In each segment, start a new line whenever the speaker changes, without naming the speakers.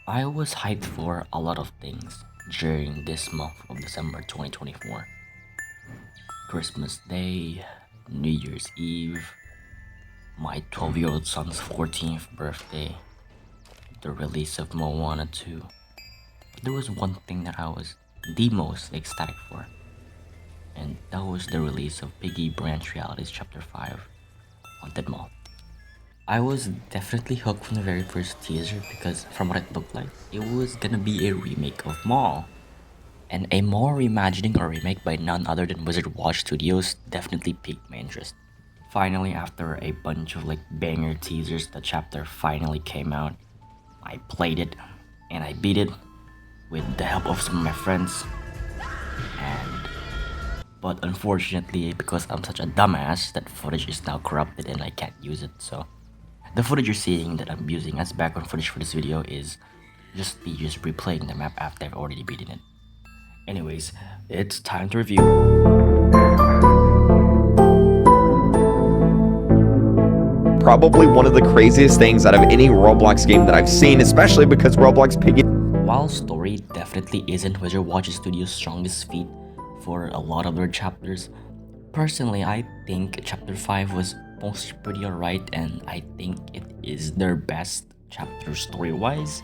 I was hyped for a lot of things during this month of December 2024. Christmas Day, New Year's Eve, my 12-year-old son's 14th birthday, the release of Moana 2. But there was one thing that I was the most ecstatic for, and that was the release of Piggy Branch Realities Chapter 5, Haunted Mall. I was definitely hooked from the very first teaser because from what it looked like, it was gonna be a remake of Mall. And a Mall reimagining or remake by none other than Wizard Watch Studios definitely piqued my interest. Finally, after a bunch of banger teasers, the chapter finally came out. I played it and I beat it with the help of some of my friends. But unfortunately, because I'm such a dumbass, that footage is now corrupted and I can't use it, so the footage you're seeing that I'm using as background footage for this video is just me just replaying the map after I've already beaten it. Anyways, it's time to review.
Probably one of the craziest things out of any Roblox game that I've seen, especially because Roblox Piggy.
While story definitely isn't Wizard Watch Studios' strongest feat for a lot of their chapters, personally I think Chapter 5 was mostly pretty alright, and I think it is their best chapter story-wise.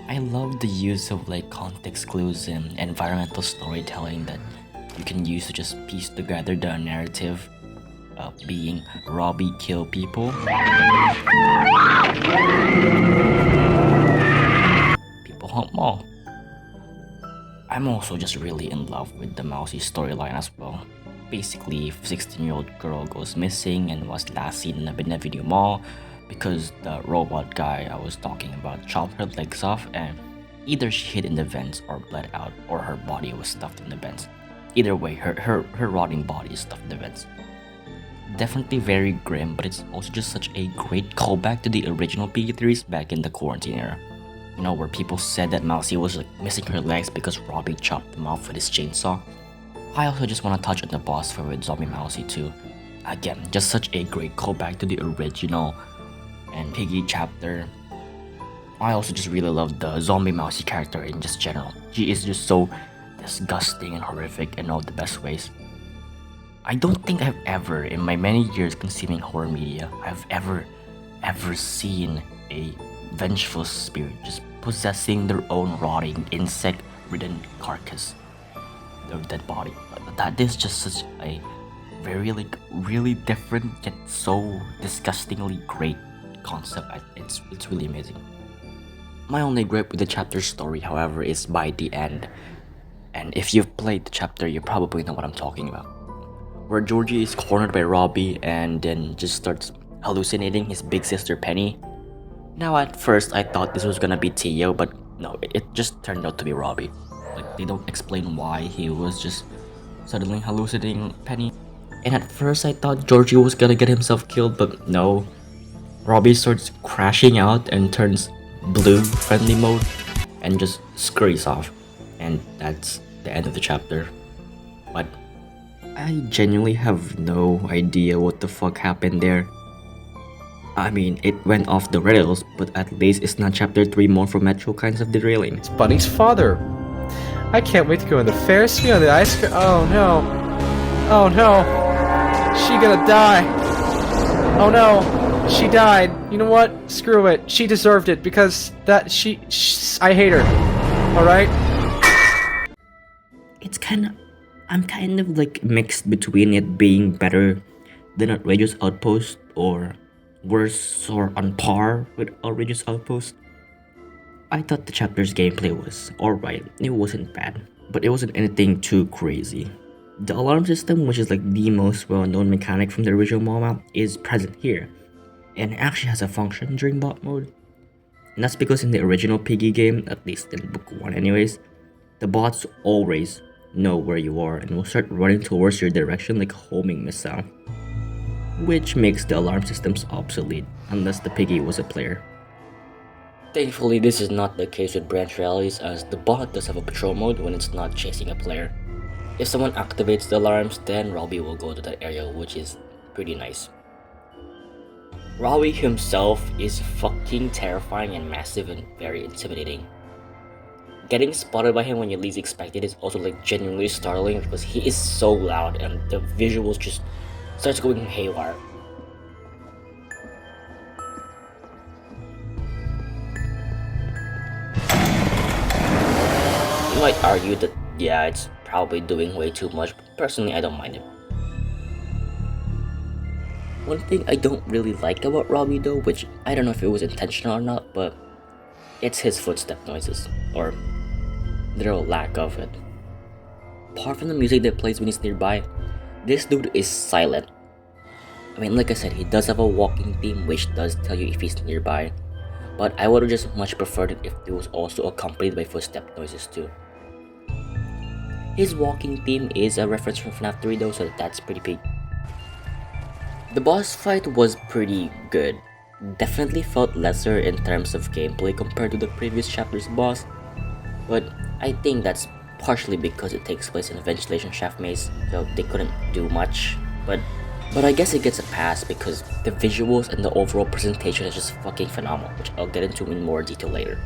I love the use of context clues and environmental storytelling that you can use to just piece together the narrative of being Robbie kill people. People hunt Mall. I'm also just really in love with the Mousy storyline as well. Basically, 16-year-old girl goes missing and was last seen in a Benevenue Mall because the robot guy I was talking about chopped her legs off, and either she hid in the vents or bled out, or her body was stuffed in the vents. Either way, her rotting body is stuffed in the vents. Definitely very grim, but it's also just such a great callback to the original Piggy theories back in the quarantine era. You know, where people said that Mousy was missing her legs because Robbie chopped them off with his chainsaw. I also just want to touch on the boss fight with Zombie Mousy too. Again, just such a great callback to the original and Piggy chapter. I also just really love the Zombie Mousy character in just general. She is just so disgusting and horrific in all the best ways. I don't think I've ever, in my many years consuming horror media, I've ever seen a vengeful spirit just possessing their own rotting insect-ridden carcass, their dead body. That is just such a very really different yet so disgustingly great concept. It's really amazing. My only gripe with the chapter story, however, is by the end. And if you've played the chapter, you probably know what I'm talking about. Where Georgie is cornered by Robbie and then just starts hallucinating his big sister Penny. Now at first I thought this was gonna be Tio, but no, it just turned out to be Robbie. They don't explain why he was just suddenly hallucinating Penny. And at first I thought Georgie was gonna get himself killed, but no. Robbie starts crashing out and turns blue friendly mode and just scurries off. And that's the end of the chapter. But I genuinely have no idea what the fuck happened there. I mean, it went off the rails, but at least it's not chapter 3 more for Metro kinds of derailing.
It's Bunny's father. I can't wait to go on the Ferris wheel on the ice cream. Oh no. Oh no. She gonna die. Oh no. She died. You know what? Screw it. She deserved it because I hate her. Alright?
I'm kind of mixed between it being better than Outrageous Outpost or worse or on par with Outrageous Outpost. I thought the chapter's gameplay was alright. It wasn't bad, but it wasn't anything too crazy. The alarm system, which is the most well-known mechanic from the original mall map, is present here, and it actually has a function during bot mode. And that's because in the original Piggy game, at least in book 1 anyways, the bots always know where you are and will start running towards your direction like a homing missile, which makes the alarm systems obsolete unless the Piggy was a player. Thankfully, this is not the case with branch rallies, as the bot does have a patrol mode when it's not chasing a player. If someone activates the alarms, then Robbie will go to that area, which is pretty nice. Rawi himself is fucking terrifying and massive and very intimidating. Getting spotted by him when you least expect it is also like genuinely startling because he is so loud and the visuals just starts going haywire. You might argue that yeah, it's probably doing way too much, but personally I don't mind it. One thing I don't really like about Robbie though, which I don't know if it was intentional or not, but it's his footstep noises, or literal lack of it. Apart from the music that plays when he's nearby, this dude is silent. I mean, like I said, he does have a walking theme which does tell you if he's nearby, but I would have just much preferred it if it was also accompanied by footstep noises too. His walking theme is a reference from FNAF 3 though, so that's pretty big. The boss fight was pretty good. Definitely felt lesser in terms of gameplay compared to the previous chapter's boss, but I think that's partially because it takes place in a ventilation shaft maze, so they couldn't do much, but I guess it gets a pass because the visuals and the overall presentation is just fucking phenomenal, which I'll get into in more detail later.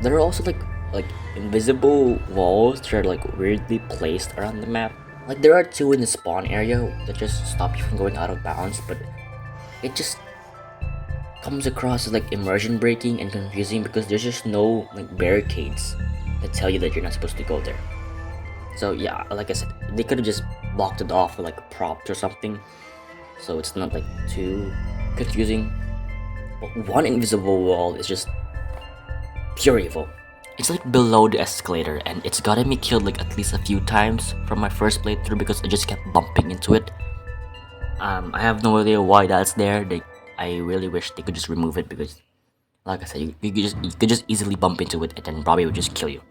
There are also like invisible walls that are like weirdly placed around the map. Like there are two in the spawn area that just stop you from going out of bounds, but it just comes across as like immersion breaking and confusing because there's just no like barricades that tell you that you're not supposed to go there. So yeah, like I said, they could have just blocked it off with like props or something, so it's not like too confusing. But one invisible wall is just pure evil. It's like below the escalator and it's gotten me killed like at least a few times from my first playthrough because I just kept bumping into it. I have no idea why that's there. I really wish they could just remove it because, like I said, you could just easily bump into it and then Robbie would just kill you.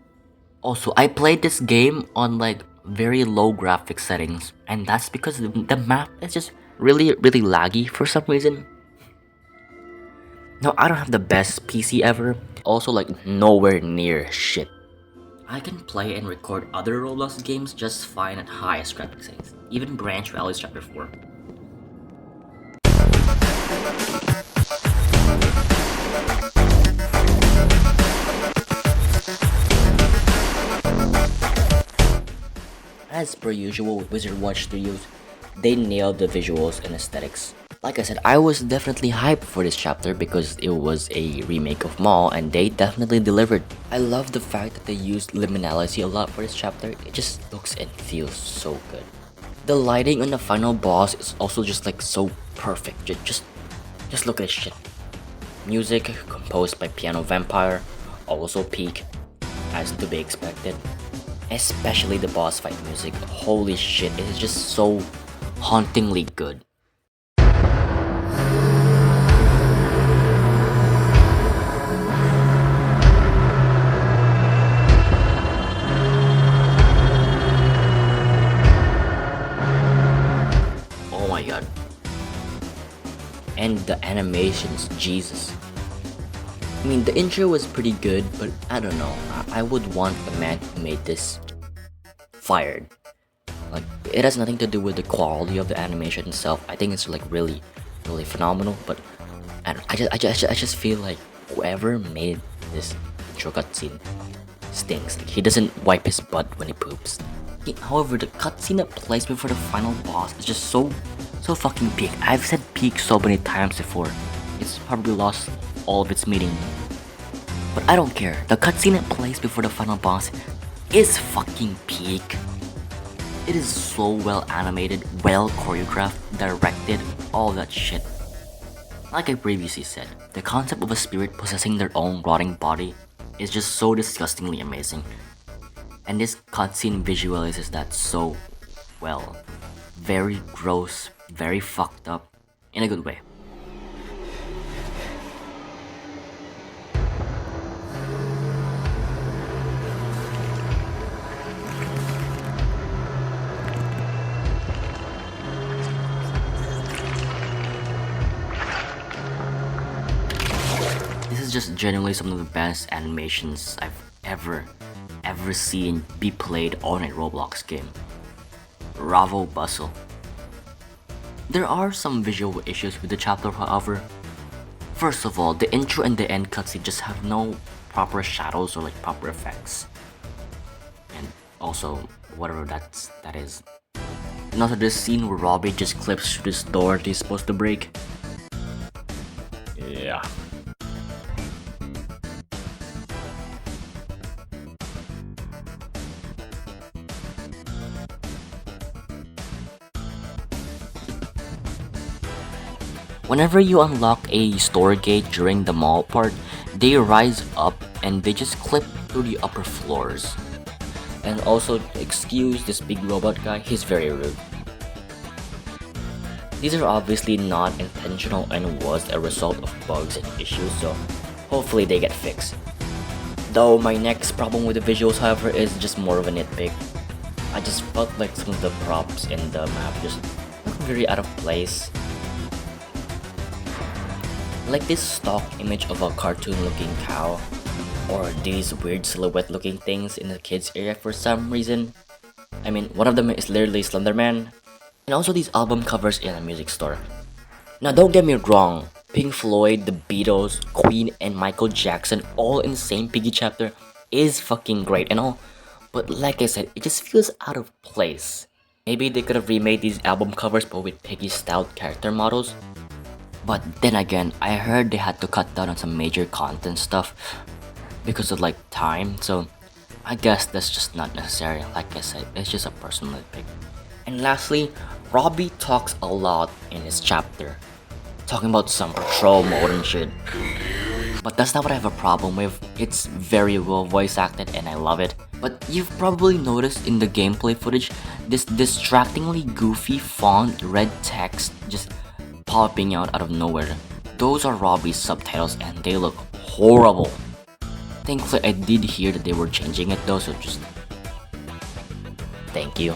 Also, I played this game on like very low graphics settings, and that's because the map is just really laggy for some reason. Now, I don't have the best PC ever, also like nowhere near shit. I can play and record other Roblox games just fine at highest graphics settings, even Branch Valley's Chapter 4. As per usual with Wizard Watch Studios, they nailed the visuals and aesthetics. Like I said, I was definitely hyped for this chapter because it was a remake of Mall and they definitely delivered. I love the fact that they used liminality a lot for this chapter. It just looks and feels so good. The lighting on the final boss is also just like so perfect. Just look at this shit. Music composed by Piano Vampire, also peak, as to be expected. Especially the boss fight music. Holy shit, it is just so hauntingly good. Oh my god. And the animations, Jesus. I mean, the intro was pretty good, but I don't know. I would want the man who made this fired. Like, it has nothing to do with the quality of the animation itself. I think it's like really phenomenal. But I just feel like whoever made this intro cutscene stinks. Like, he doesn't wipe his butt when he poops. However, the cutscene that plays before the final boss is just so fucking peak. I've said peak so many times before. It's probably lost all of its meaning. But I don't care. The cutscene that plays before the final boss is fucking peak. It is so well animated, well choreographed, directed, all that shit. Like I previously said, the concept of a spirit possessing their own rotting body is just so disgustingly amazing. And this cutscene visualizes that so well. Very gross, very fucked up, in a good way. This is just genuinely some of the best animations I've ever seen be played on a Roblox game. Bravo Bustle. There are some visual issues with the chapter, however. First of all, the intro and the end cutscene just have no proper shadows or like proper effects. And also, whatever that is. And also this scene where Robbie just clips through this door that he's supposed to break. Yeah. Whenever you unlock a store gate during the mall part, they rise up and they just clip through the upper floors. And also, excuse this big robot guy, he's very rude. These are obviously not intentional and was a result of bugs and issues, so hopefully they get fixed. Though my next problem with the visuals, however, is just more of a nitpick. I just felt like some of the props in the map just look very out of place. Like this stock image of a cartoon looking cow, or these weird silhouette looking things in the kids area for some reason. I mean, one of them is literally Slenderman, and also these album covers in a music store. Now don't get me wrong, Pink Floyd, the Beatles, Queen, and Michael Jackson all in the same Piggy chapter is fucking great and all, but like I said, it just feels out of place. Maybe they could have remade these album covers but with Piggy style character models. But then again, I heard they had to cut down on some major content stuff because of like time, so I guess that's just not necessary. Like I said, it's just a personal nitpick. And lastly, Robbie talks a lot in his chapter, talking about some patrol mode and shit. But that's not what I have a problem with. It's very well voice acted and I love it. But you've probably noticed in the gameplay footage, this distractingly goofy font red text just popping out of nowhere. Those are Robbie's subtitles and they look horrible. Thankfully I did hear that they were changing it though, so just thank you.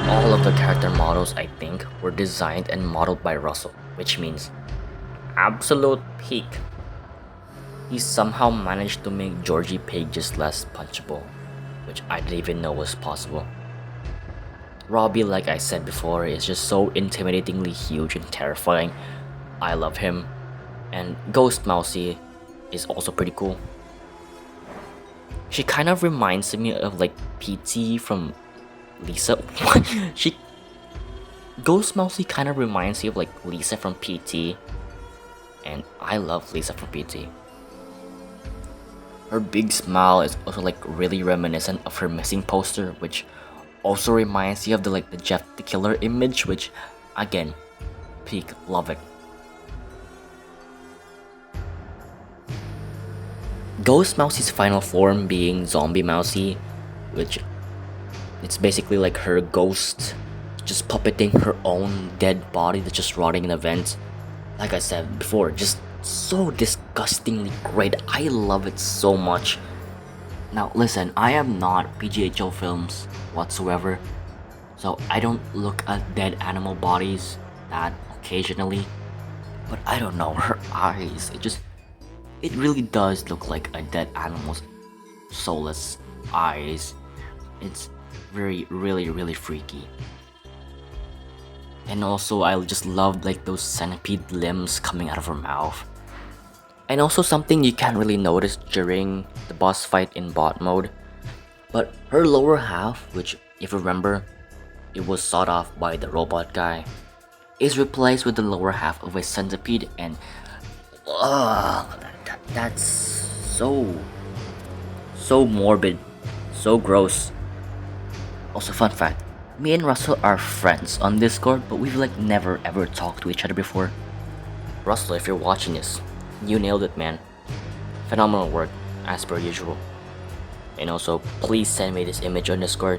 All of the character models, I think, were designed and modeled by Russell, which means absolute peak. He somehow managed to make Georgie Pig just less punchable, which I didn't even know was possible. Robbie, like I said before, is just so intimidatingly huge and terrifying. I love him. And Ghost Mousy is also pretty cool. She kind of reminds me of like PT from Lisa. Ghost Mousy kind of reminds me of like Lisa from PT. And I love Lisa from PT. Her big smile is also like really reminiscent of her missing poster, which also reminds you of the Jeff the Killer image, which again, peak, love it. Ghost Mousy's final form being Zombie Mousy, which it's basically like her ghost just puppeting her own dead body that's just rotting in a vent. Like I said before, just so disgustingly great. I love it so much. Now listen, I am not PGHL Films whatsoever, so I don't look at dead animal bodies that occasionally, but I don't know, her eyes, it really does look like a dead animal's soulless eyes. It's really freaky. And also I just loved like those centipede limbs coming out of her mouth. And also something you can't really notice during the boss fight in bot mode, but her lower half, which if you remember, it was sawed off by the robot guy, is replaced with the lower half of a centipede, and that's so morbid, so gross. Also, fun fact, me and Russell are friends on Discord, but we've like never ever talked to each other before. Russell, if you're watching this, you nailed it, man. Phenomenal work, as per usual. And also, please send me this image on Discord.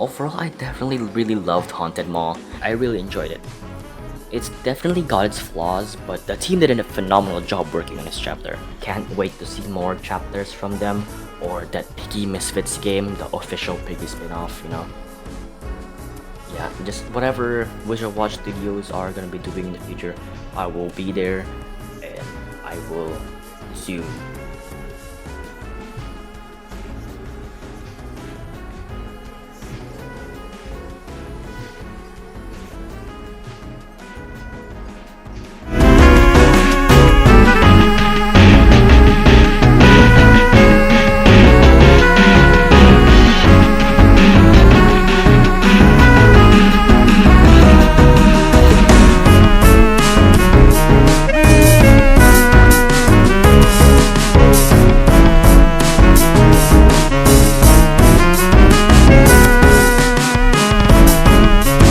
Overall, I definitely really loved Haunted Mall. I really enjoyed it. It's definitely got its flaws, but the team did a phenomenal job working on this chapter. Can't wait to see more chapters from them, or that Piggy Misfits game, the official Piggy spin-off, you know. yeah, just whatever Wizard Watch Studios are gonna be doing in the future, I will be there, and I will zoom